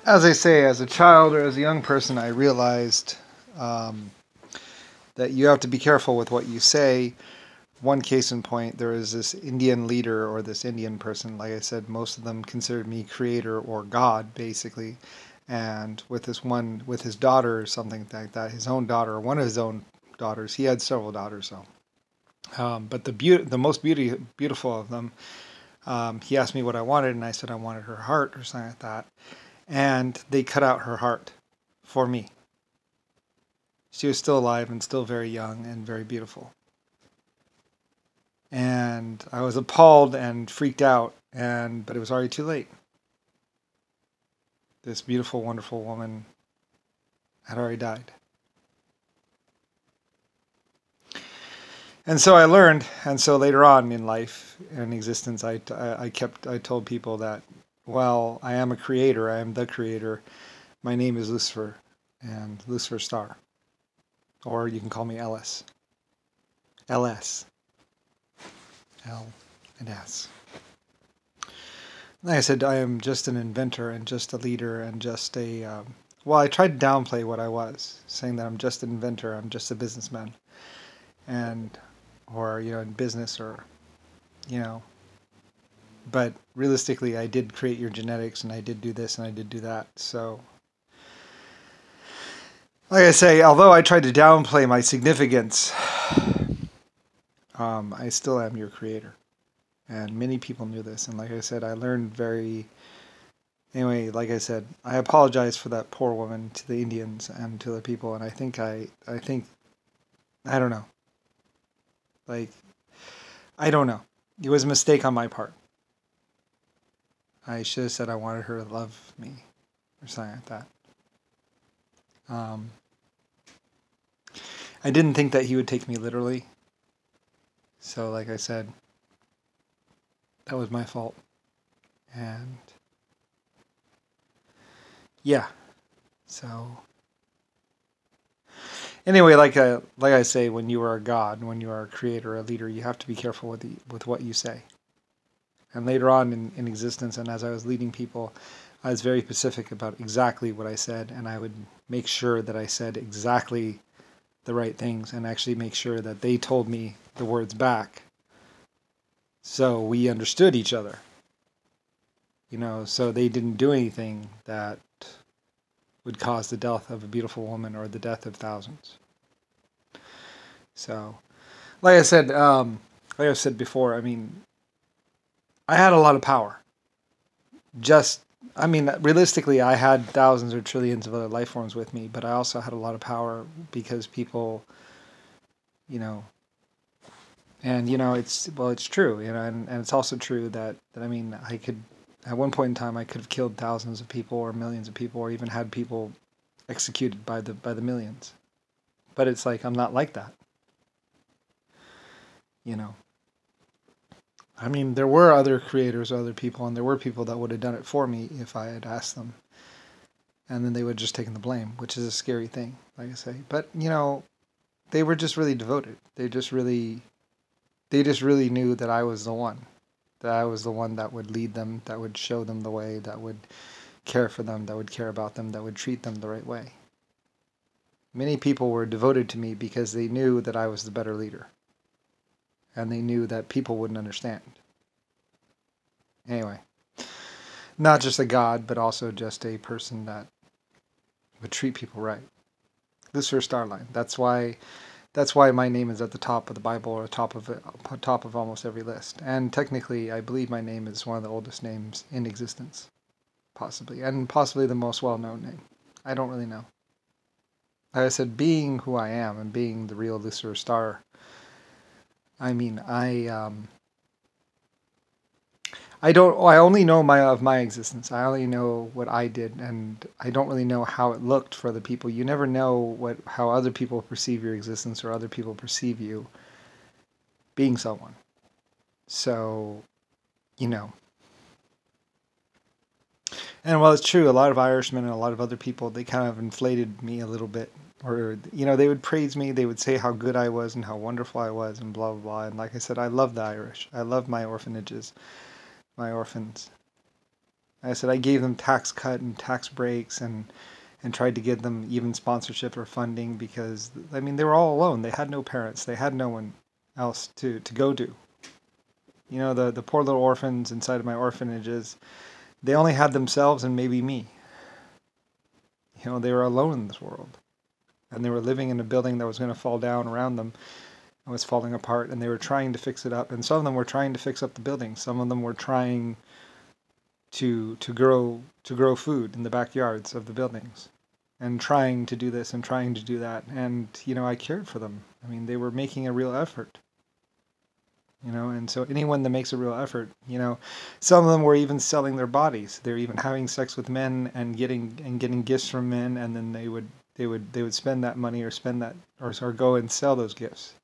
As I say, as a child or as a young person, I realized um, that you have to be careful with what you say. One case in point, there was this Indian leader or this Indian person. Like I said, most of them considered me creator or God, basically. And with this one, with his daughter or something like that, his own daughter, one of his own daughters, he had several daughters, so. But the most beautiful of them, he asked me what I wanted, and I said I wanted her heart or something like that. And they cut out her heart for me. She was still alive and still very young and very beautiful. And I was appalled and freaked out, but it was already too late. This beautiful, wonderful woman had already died. And so I learned, and so later on in life, in existence, I told people that, well, I am a creator, I am the creator. My name is Lucifer, and Lucifer Star. Or you can call me LS. LS. L and S. Like I said, I am just an inventor and just a leader and just well, I tried to downplay what I was, saying that I'm just an inventor, I'm just a businessman, and or in business or you know. But realistically, I did create your genetics, and I did do this, and I did do that. So, like I say, although I tried to downplay my significance, I still am your creator. And many people knew this. And like I said, I learned very. Anyway, like I said, I apologize for that poor woman to the Indians and to the people. And I think I don't know. Like, I don't know. It was a mistake on my part. I should have said I wanted her to love me or something like that. I didn't think that he would take me literally. So, like I said, that was my fault. And yeah, so anyway, like I say, when you are a god, when you are a creator, a leader, you have to be careful with what you say. And later on in existence, and as I was leading people, I was very specific about exactly what I said, and I would make sure that I said exactly the right things, and actually make sure that they told me the words back, so we understood each other. So they didn't do anything that would cause the death of a beautiful woman or the death of thousands. So, like I said before, I mean, I had a lot of power. Realistically, I had thousands or trillions of other life forms with me, but I also had a lot of power because people, you know, and it's true, and it's also true that I mean, I could, at one point in time, I could have killed thousands of people or millions of people or even had people executed by the millions. But it's like, I'm not like that. I mean, there were other creators, other people, and there were people that would have done it for me if I had asked them. And then they would have just taken the blame, which is a scary thing, like I say. But, they were just really devoted. They just really knew that I was the one. That I was the one that would lead them, that would show them the way, that would care for them, that would care about them, that would treat them the right way. Many people were devoted to me because they knew that I was the better leader. And they knew that people wouldn't understand. Anyway, not just a god, but also just a person that would treat people right. Lucifer Starline. That's why my name is at the top of the Bible or top of almost every list. And technically, I believe my name is one of the oldest names in existence, possibly, and possibly the most well-known name. I don't really know. Like I said, being who I am and being the real Lucifer Star, I mean, I only know of my existence. I only know what I did, and I don't really know how it looked for other people. You never know how other people perceive your existence or other people perceive you being someone. So, And while it's true, a lot of Irishmen and a lot of other people, they kind of inflated me a little bit. Or, they would praise me, they would say how good I was and how wonderful I was and blah, blah, blah. And like I said, I love the Irish. I love my orphanages, my orphans. I said I gave them tax cut and tax breaks and tried to get them even sponsorship or funding because, I mean, they were all alone. They had no parents. They had no one else to go to. You know, the poor little orphans inside of my orphanages, they only had themselves and maybe me. You know, they were alone in this world. And they were living in a building that was going to fall down around them and was falling apart, and they were trying to fix it up. And some of them were trying to fix up the building. Some of them were trying to grow food in the backyards of the buildings, and trying to do this and trying to do that. And, you know, I cared for them. I mean, they were making a real effort. You know, and so anyone that makes a real effort, you know, some of them were even selling their bodies. They're even having sex with men and getting gifts from men, and then they would spend that money or spend that or go and sell those gifts.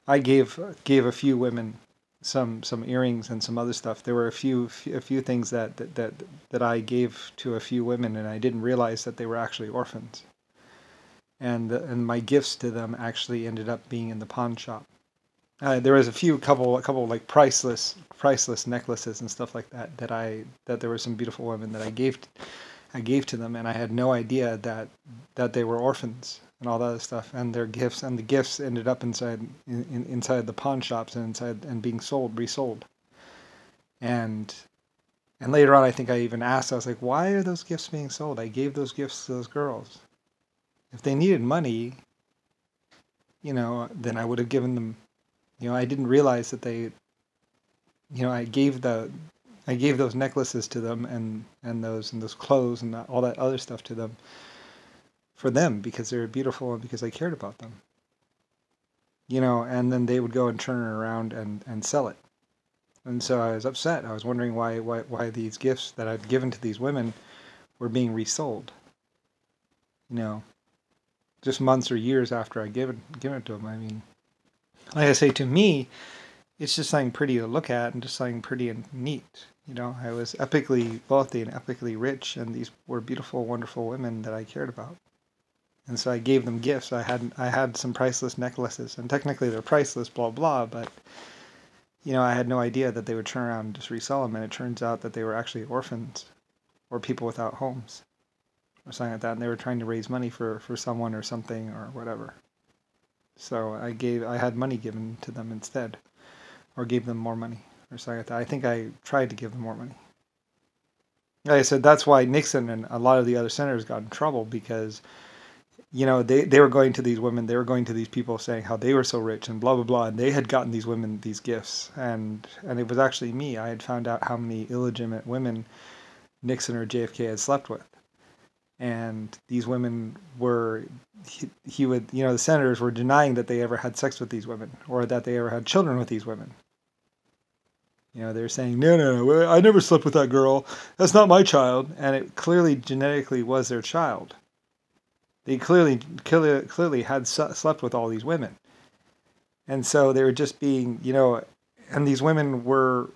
I gave a few women some earrings and some other stuff. There were a few things that I gave to a few women, and I didn't realize that they were actually orphans. And my gifts to them actually ended up being in the pawn shop. There was a couple like priceless necklaces and stuff like that that there were some beautiful women that I gave to them, and I had no idea that they were orphans and all that other stuff, and their gifts, and the gifts ended up inside the pawn shops and being resold. And later on, I think I even asked, I was like, why are those gifts being sold? I gave those gifts to those girls. If they needed money, you know, then I would have given them. You know, I didn't realize that they, you know, I gave those necklaces to them and those clothes and all that other stuff to them for them because they were beautiful and because I cared about them. You know, and then they would go and turn it around and sell it. And so I was upset. I was wondering why these gifts that I'd given to these women were being resold. You know, just months or years after I given it to them. I mean, like I say, to me, it's just something pretty to look at and just something pretty and neat. You know, I was epically wealthy and epically rich, and these were beautiful, wonderful women that I cared about. And so I gave them gifts. I had some priceless necklaces, and technically they're priceless, blah, blah, but, you know, I had no idea that they would turn around and just resell them, and it turns out that they were actually orphans or people without homes or something like that, and they were trying to raise money for someone or something or whatever. So I had money given to them instead, or gave them more money, or something like that. I think I tried to give them more money. Like I said, that's why Nixon and a lot of the other senators got in trouble because, you know, they were going to these women, they were going to these people saying how they were so rich and blah, blah, blah, and they had gotten these women these gifts. And it was actually me. I had found out how many illegitimate women Nixon or JFK had slept with. And these women were, he would, you know, the senators were denying that they ever had sex with these women or that they ever had children with these women. You know, they were saying, no, I never slept with that girl. That's not my child. And it clearly genetically was their child. They clearly had slept with all these women. And so they were just being, you know, and these women were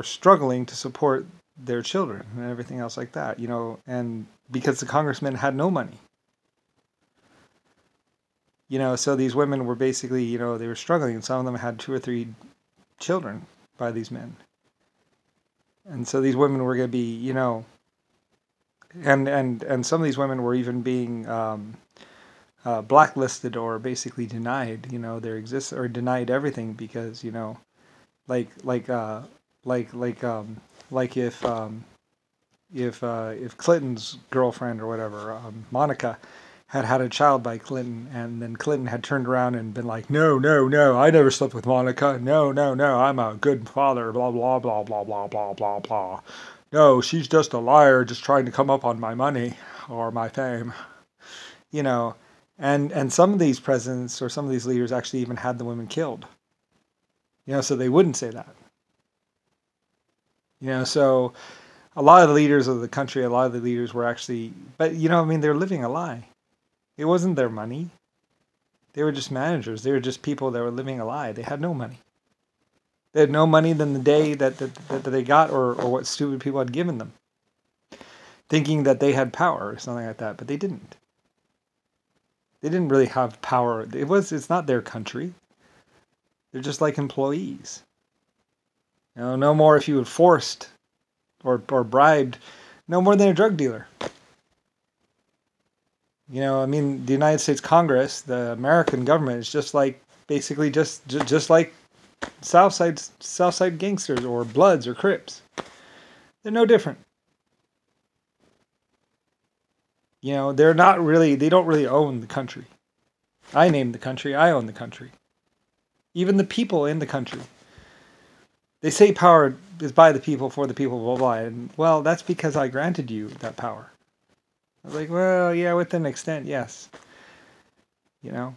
struggling to support their children and everything else like that, you know, and because the congressmen had no money. You know, so these women were basically, you know, they were struggling, and some of them had 2 or 3 children by these men. And so these women were going to be, you know, and some of these women were even being blacklisted or basically denied, you know, their existence, or denied everything because, you know, like if Clinton's girlfriend or whatever, Monica, had a child by Clinton, and then Clinton had turned around and been like, no, I never slept with Monica. No, I'm a good father, blah, blah, blah, blah, blah, blah, blah, blah. No, she's just a liar, just trying to come up on my money or my fame. You know, and some of these presidents or some of these leaders actually even had the women killed. You know, so they wouldn't say that. You know, so a lot of the leaders of the country, a lot of the leaders were actually, but, you know, I mean, they're living a lie. It wasn't their money. They were just managers. They were just people that were living a lie. They had no money. They had no money than the day that they got or what stupid people had given them, thinking that they had power or something like that, but they didn't. They didn't really have power. It's not their country. They're just like employees. You know, no more if you were forced or bribed no more than a drug dealer. You know, I mean, the United States Congress, the American government, is just like basically just like Southside gangsters or Bloods or Crips. They're no different. You know, they don't really own the country. I named the country, I own the country. Even the people in the country. They say power is by the people, for the people, blah, blah, and, well, that's because I granted you that power. I was like, well, yeah, within an extent, yes. You know?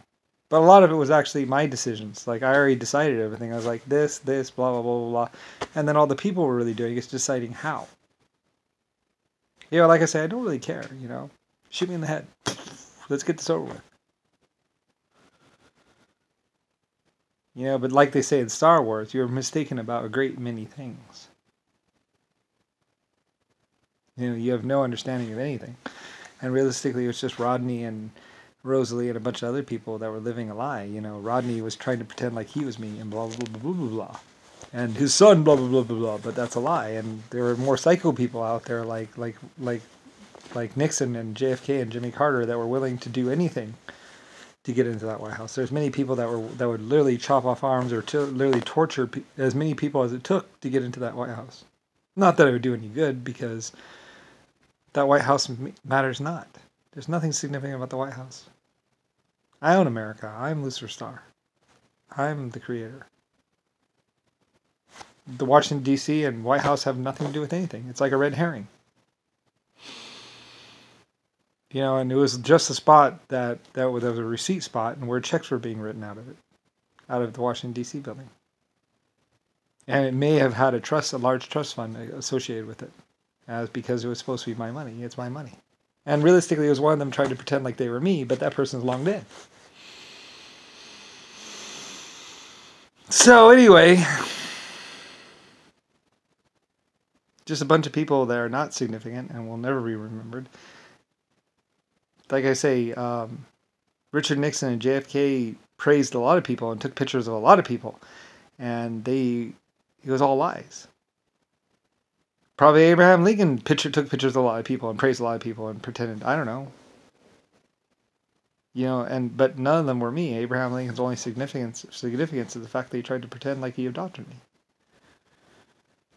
But a lot of it was actually my decisions. Like, I already decided everything. I was like, this, blah, blah, blah, blah, blah. And then all the people were really doing is deciding how. You know, like I say, I don't really care, you know? Shoot me in the head. Let's get this over with. You know, but like they say in Star Wars, you're mistaken about a great many things. You know, you have no understanding of anything. And realistically, it was just Rodney and Rosalie and a bunch of other people that were living a lie. You know, Rodney was trying to pretend like he was me and blah, blah, blah, blah, blah, blah. And his son, blah, blah, blah, blah, blah. But that's a lie. And there were more psycho people out there like Nixon and JFK and Jimmy Carter that were willing to do anything to get into that White House. There's many people that would literally chop off arms or literally torture as many people as it took to get into that White House. Not that it would do any good, because that White House matters not. There's nothing significant about the White House. I own America. I'm Lucifer Star. I'm the creator. The Washington, D.C. and White House have nothing to do with anything. It's like a red herring. You know, and it was just a spot that was a receipt spot, and where checks were being written out of the Washington, D.C. building. And it may have had a large trust fund associated with it, because it was supposed to be my money. It's my money. And realistically, it was one of them trying to pretend like they were me, but that person's long dead. So anyway, just a bunch of people that are not significant and will never be remembered. Like I say, Richard Nixon and JFK praised a lot of people and took pictures of a lot of people, and it was all lies. Probably Abraham Lincoln took pictures of a lot of people and praised a lot of people and pretended, I don't know. You know, but none of them were me. Abraham Lincoln's only significance is the fact that he tried to pretend like he adopted me.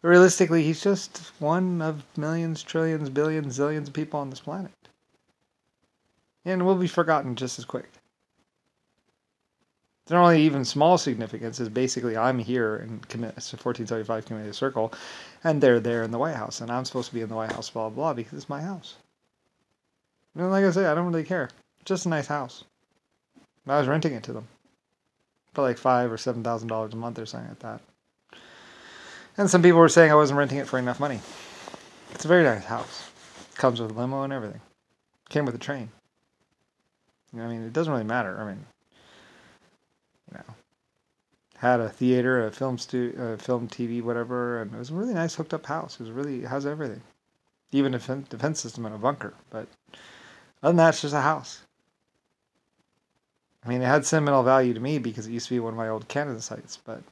But realistically, he's just one of millions, trillions, billions, zillions of people on this planet. And will be forgotten just as quick. Their only even small significance is basically I'm here in 1475 Community Circle, and they're there in the White House, and I'm supposed to be in the White House, blah, blah, blah, because it's my house. And like I say, I don't really care. Just a nice house. I was renting it to them for like $5,000 or $7,000 a month or something like that. And some people were saying I wasn't renting it for enough money. It's a very nice house. Comes with a limo and everything. Came with a train. I mean, it doesn't really matter. I mean, you know, had a theater, a film TV, whatever, and it was a really nice hooked up house. It has everything, even a defense system and a bunker. But other than that, it's just a house. I mean, it had sentimental value to me because it used to be one of my old Canada sites, but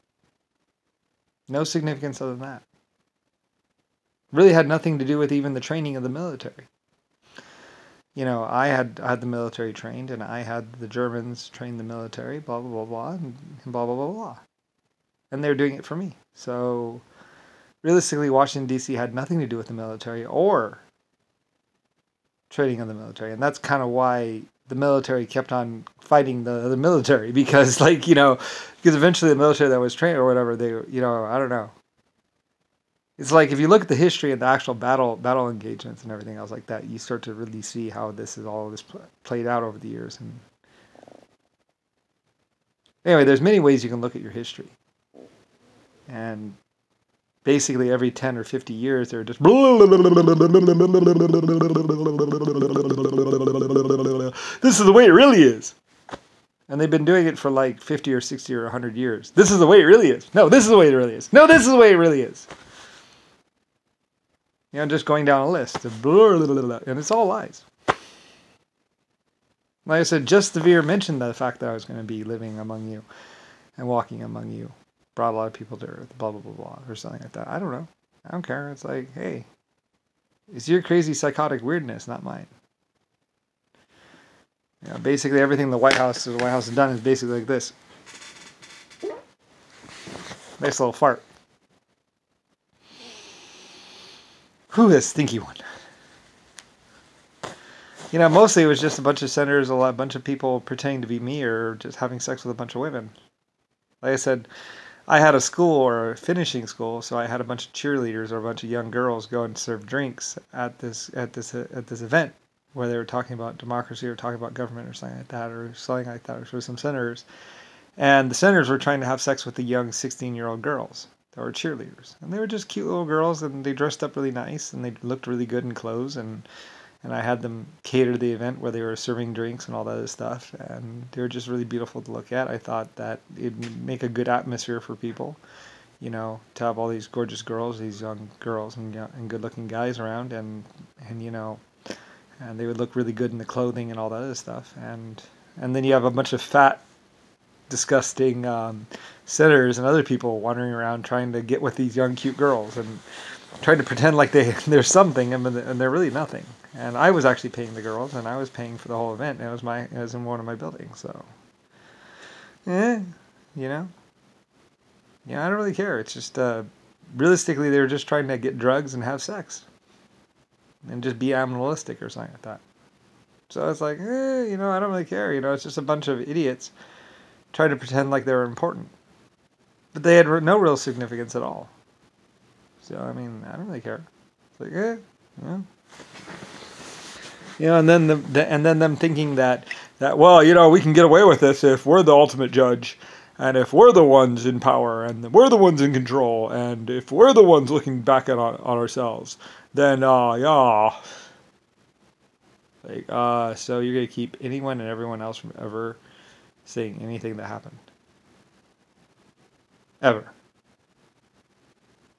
no significance other than that. Really had nothing to do with even the training of the military. You know, I had the military trained, and I had the Germans train the military, blah, blah, blah, blah, and blah, blah, blah, blah. And they were doing it for me. So, realistically, Washington, D.C. had nothing to do with the military or training of the military. And that's kind of why the military kept on fighting the military, because, like, you know, because eventually the military that was trained or whatever, they, you know, I don't know. It's like if you look at the history of the actual battle engagements and everything else like that, you start to really see how this played out over the years. And anyway, there's many ways you can look at your history. And basically every 10 or 50 years, they're just this is the way it really is. And they've been doing it for like 50 or 60 or 100 years. This is the way it really is. No, this is the way it really is. No, this is the way it really is. You know, just going down a list of and it's all lies. Like I said, just the mere mention the fact that I was going to be living among you and walking among you brought a lot of people to earth, blah, blah, blah, blah, or something like that. I don't know. I don't care. It's like, hey, it's your crazy psychotic weirdness, not mine. You know, basically everything the White House has done is basically like this. Nice little fart. Who is stinky one? You know, mostly it was just a bunch of senators, a bunch of people pretending to be me or just having sex with a bunch of women. Like I said, I had a school or a finishing school, so I had a bunch of cheerleaders or a bunch of young girls go and serve drinks at this event where they were talking about democracy or talking about government or something like that or something like that. Or some senators, and the senators were trying to have sex with the young 16-year-old girls that were cheerleaders, and they were just cute little girls, and they dressed up really nice, and they looked really good in clothes, and I had them cater the event where they were serving drinks and all that other stuff, and they were just really beautiful to look at. I thought that it'd make a good atmosphere for people, you know, to have all these gorgeous girls, these young girls and good-looking guys around, and you know, and they would look really good in the clothing and all that other stuff, and then you have a bunch of fat, disgusting senators and other people wandering around trying to get with these young, cute girls and trying to pretend like they're something, and they're really nothing. And I was actually paying the girls, and I was paying for the whole event. And it was in one of my buildings, so you know, I don't really care. It's just realistically, they were just trying to get drugs and have sex, and just be animalistic or something like that. So it's like, you know, I don't really care. You know, it's just a bunch of idiots trying to pretend like they were important, but they had no real significance at all. So I mean, I don't really care. It's like, you know. You know, and then and then them thinking that well, you know, we can get away with this if we're the ultimate judge, and if we're the ones in power, and we're the ones in control, and if we're the ones looking back on ourselves, then yeah, like so you're gonna keep anyone and everyone else from ever saying anything that happened, ever.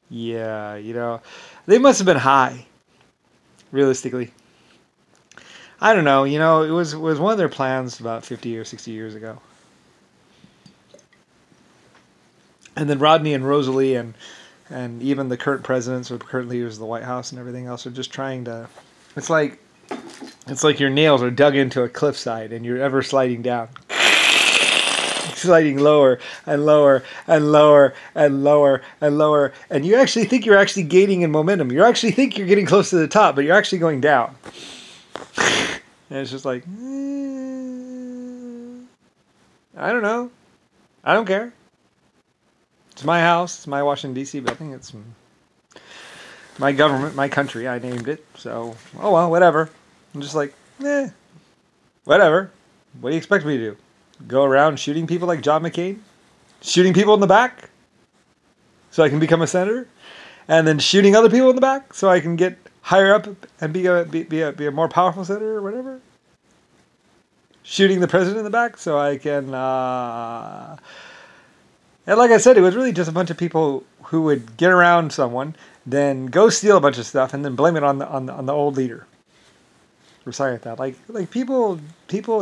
Yeah, you know, they must have been high, realistically. I don't know. You know, it was one of their plans about 50 or 60 years ago. And then Rodney and Rosalie and even the current presidents or the current leaders of the White House and everything else are just trying to. It's like your nails are dug into a cliffside and you're ever sliding down, sliding lower and lower and lower and lower and lower, and you actually think you're actually gaining in momentum. You actually think you're getting close to the top, but you're actually going down. And it's just like, I don't know. I don't care. It's my house. It's my Washington, D.C. building. It's my government, my country. I named it. So, oh well, whatever. I'm just like, whatever. What do you expect me to do? Go around shooting people like John McCain? Shooting people in the back? So I can become a senator? And then shooting other people in the back so I can get higher up and be a more powerful senator or whatever? Shooting the president in the back so I can... And like I said, it was really just a bunch of people who would get around someone, then go steal a bunch of stuff, and then blame it on the old leader. Or something like that. Like people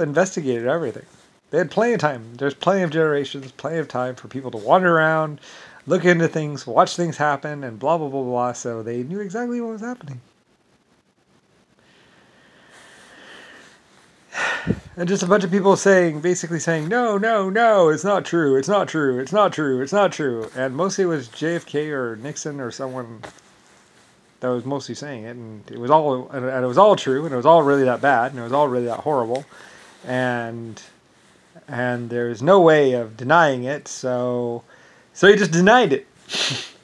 investigated everything. They had plenty of time. There's plenty of generations, plenty of time for people to wander around, look into things, watch things happen, and blah, blah, blah, blah. So they knew exactly what was happening. And just a bunch of people basically saying, no, no, no, it's not true, it's not true, it's not true, it's not true. And mostly it was JFK or Nixon or someone that was mostly saying it, and it was all true, and it was all really that bad, and it was all really that horrible. And there's no way of denying it, so he just denied it.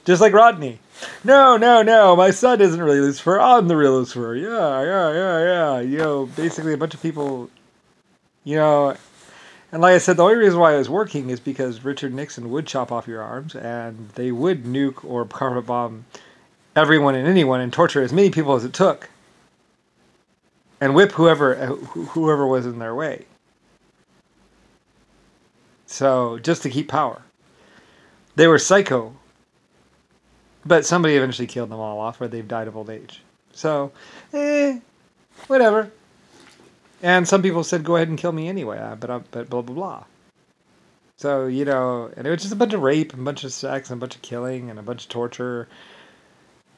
Just like Rodney. No, no, no, my son isn't really Lucifer, I'm the real Lucifer. Yeah. You know, basically a bunch of people, you know, and like I said, the only reason why it was working is because Richard Nixon would chop off your arms, and they would nuke or carpet bomb everyone and anyone and torture as many people as it took, and whip whoever was in their way. So, just to keep power. They were psycho. But somebody eventually killed them all off, or they've died of old age. So, whatever. And some people said, go ahead and kill me anyway, but blah, blah, blah. So, you know, and it was just a bunch of rape, and a bunch of sex, and a bunch of killing, and a bunch of torture.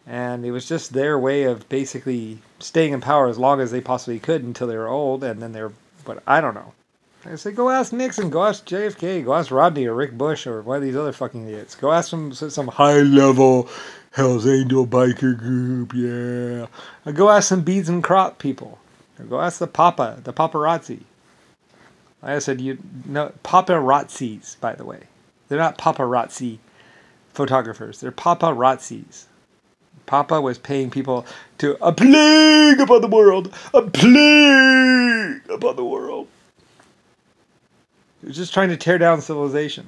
And it was just their way of basically staying in power as long as they possibly could until they were old, and then they're, but I don't know. I say, go ask Nixon, go ask JFK, go ask Rodney or Rick Bush or one of these other fucking idiots. Go ask some high-level Hells Angel biker group, yeah. Or go ask some beads and crop people. Or go ask the paparazzi. Like I said, paparazzis, by the way. They're not paparazzi photographers. They're paparazzis. Papa was paying people to a plague upon the world. A plague upon the world. He was just trying to tear down civilization.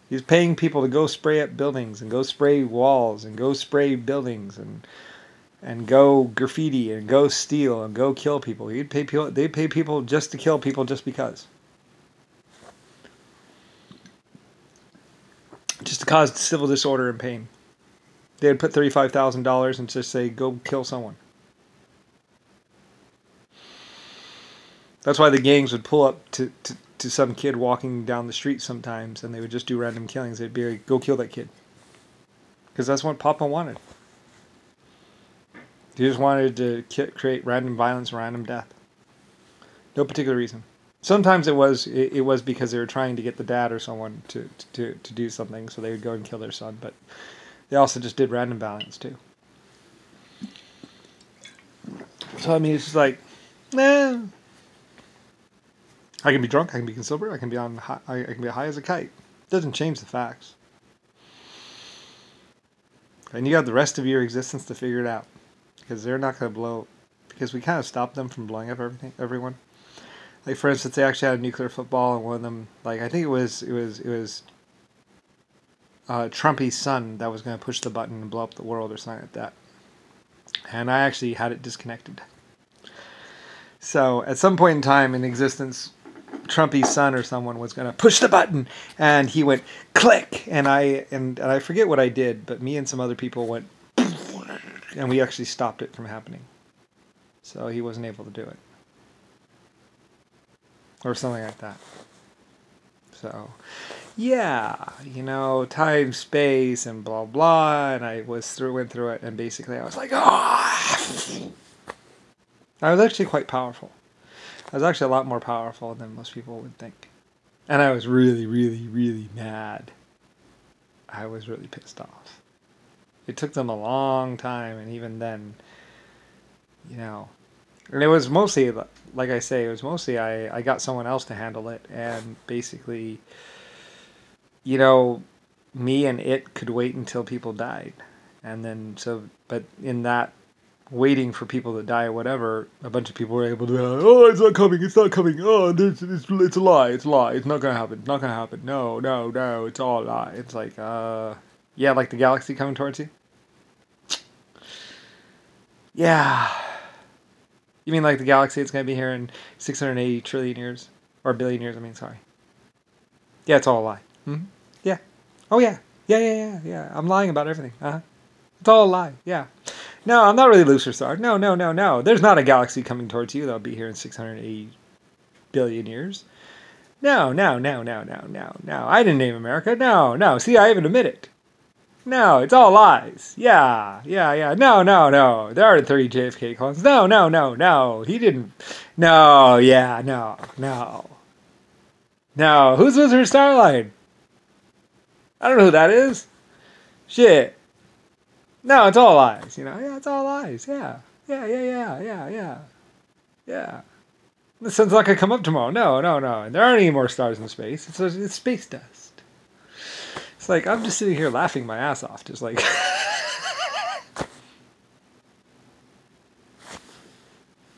He was paying people to go spray up buildings and go spray walls and go spray buildings and go graffiti and go steal and go kill people. He'd pay people. They pay people just to kill people just because. Just to cause civil disorder and pain. They would put $35,000 and just say, go kill someone. That's why the gangs would pull up to some kid walking down the street sometimes, and they would just do random killings. They'd be like, go kill that kid. Because that's what Papa wanted. He just wanted to create random violence, random death. No particular reason. Sometimes it was because they were trying to get the dad or someone to do something, so they would go and kill their son, but they also just did random violence too. So I mean, it's just like, nah. I can be drunk, I can be sober, I can be I can be high as a kite. It doesn't change the facts. And you have the rest of your existence to figure it out, because they're not going to blow. Because we kind of stopped them from blowing up everyone. Like for instance, they actually had a nuclear football, and one of them, like I think it was Trumpy's son that was going to push the button and blow up the world or something like that. And I actually had it disconnected. So at some point in time in existence, Trumpy's son or someone was going to push the button, and he went click, and I forget what I did, but me and some other people went, and we actually stopped it from happening. So he wasn't able to do it. Or something like that. So, yeah, time, space, and blah, blah, and I went through it, and basically I was like, oh! I was actually quite powerful. I was actually a lot more powerful than most people would think. And I was really, really, really mad. I was really pissed off. It took them a long time, and even then, and it was mostly, like I say, I got someone else to handle it, and basically, me and it could wait until people died. And then, but in that waiting for people to die or whatever, a bunch of people were able to, oh, it's not coming, oh, it's a lie, it's not gonna happen, no, it's all a lie. It's like, yeah, like the galaxy coming towards you? Yeah. You mean like the galaxy that's going to be here in 680 trillion years? Or billion years, sorry. Yeah, it's all a lie. Mm-hmm. Yeah. Oh, yeah. Yeah. I'm lying about everything. Uh-huh. It's all a lie. Yeah. No, I'm not really Lucifer Star. No. There's not a galaxy coming towards you that'll be here in 680 billion years. No. I didn't name America. No. See, I even admit it. No, it's all lies. Yeah. No. There are 30 JFK clones. No. He didn't. No. Who's Lucifer Starline? I don't know who that is. Shit. No, it's all lies. Yeah, it's all lies. Yeah. The sun's not gonna come up tomorrow. No. And there aren't any more stars in space. It's space dust. It's like, I'm just sitting here laughing my ass off, just like...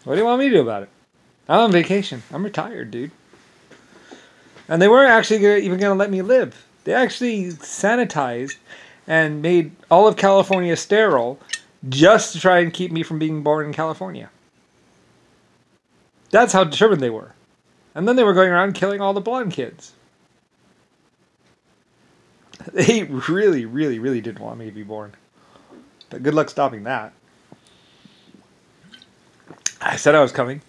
What do you want me to do about it? I'm on vacation. I'm retired, dude. And they weren't actually even going to let me live. They actually sanitized and made all of California sterile just to try and keep me from being born in California. That's how determined they were. And then they were going around killing all the blonde kids. They really, really, really didn't want me to be born. But good luck stopping that. I said I was coming.